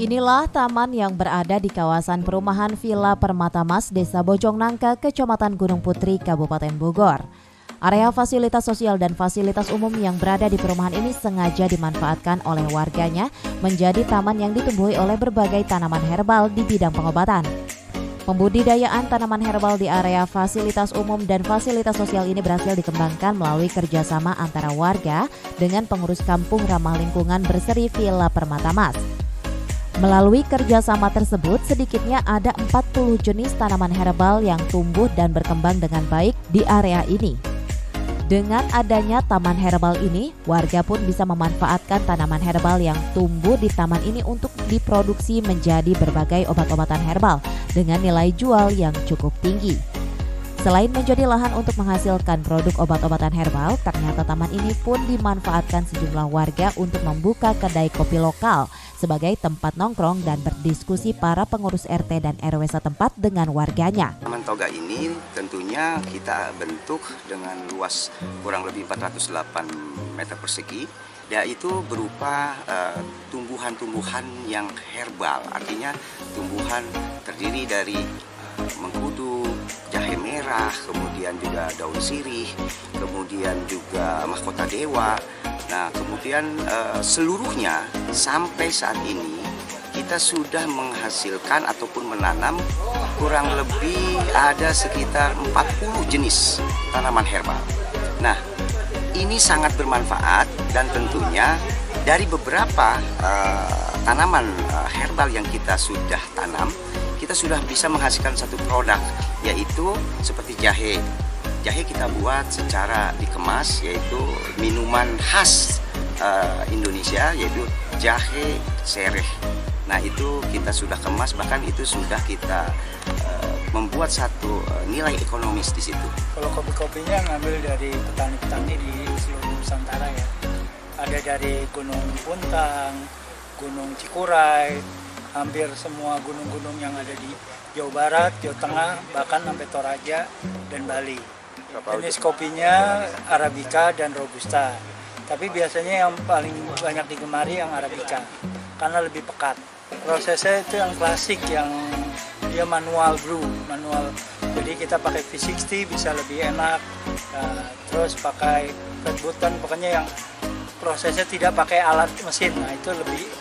Inilah taman yang berada di kawasan perumahan Villa Permata Mas, Desa Bojongnangka, Kecamatan Gunung Putri, Kabupaten Bogor. Area fasilitas sosial dan fasilitas umum yang berada di perumahan ini sengaja dimanfaatkan oleh warganya menjadi taman yang ditumbuhi oleh berbagai tanaman herbal di bidang pengobatan. Pembudidayaan tanaman herbal di area fasilitas umum dan fasilitas sosial ini berhasil dikembangkan melalui kerjasama antara warga dengan pengurus kampung ramah lingkungan berseri Villa Permata Mas. Melalui kerjasama tersebut, sedikitnya ada 40 jenis tanaman herbal yang tumbuh dan berkembang dengan baik di area ini. Dengan adanya taman herbal ini, warga pun bisa memanfaatkan tanaman herbal yang tumbuh di taman ini untuk diproduksi menjadi berbagai obat-obatan herbal dengan nilai jual yang cukup tinggi. Selain menjadi lahan untuk menghasilkan produk obat-obatan herbal, ternyata taman ini pun dimanfaatkan sejumlah warga untuk membuka kedai kopi lokal sebagai tempat nongkrong dan berdiskusi para pengurus RT dan RW setempat dengan warganya. Taman Toga ini tentunya kita bentuk dengan luas kurang lebih 408 meter persegi, yaitu berupa tumbuhan-tumbuhan yang herbal, artinya tumbuhan terdiri dari mengkudu, jahe merah, kemudian juga daun sirih, kemudian juga mahkota dewa. Nah, kemudian seluruhnya sampai saat ini kita sudah menghasilkan ataupun menanam kurang lebih ada sekitar 40 jenis tanaman herbal. Nah, ini sangat bermanfaat dan tentunya dari beberapa tanaman herbal yang kita sudah tanam, kita sudah bisa menghasilkan satu produk, yaitu seperti jahe. Jahe kita buat secara dikemas, yaitu minuman khas Indonesia, yaitu jahe sereh. Nah, itu kita sudah kemas, bahkan itu sudah kita membuat satu nilai ekonomis di situ. Kalau kopi-kopinya ngambil dari petani-petani di seluruh Nusantara ya. Ada dari Gunung Puntang, Gunung Cikuray, hampir semua gunung-gunung yang ada di Jawa Barat, Jawa Tengah, bahkan sampai Toraja dan Bali. Jenis kopinya Arabica dan Robusta. Tapi biasanya yang paling banyak digemari yang Arabica karena lebih pekat. Prosesnya itu yang klasik, yang dia manual brew, manual. Jadi kita pakai V60 bisa lebih enak. Nah, terus pakai flat button, pokoknya yang prosesnya tidak pakai alat mesin. Nah, itu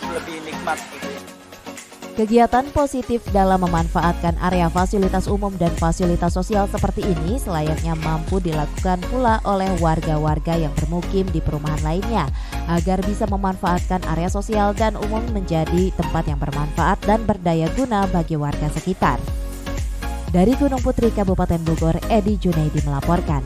lebih nikmat gitu. Kegiatan positif dalam memanfaatkan area fasilitas umum dan fasilitas sosial seperti ini selayaknya mampu dilakukan pula oleh warga-warga yang bermukim di perumahan lainnya agar bisa memanfaatkan area sosial dan umum menjadi tempat yang bermanfaat dan berdaya guna bagi warga sekitar. Dari Gunung Putri, Kabupaten Bogor, Edi Junaidi melaporkan.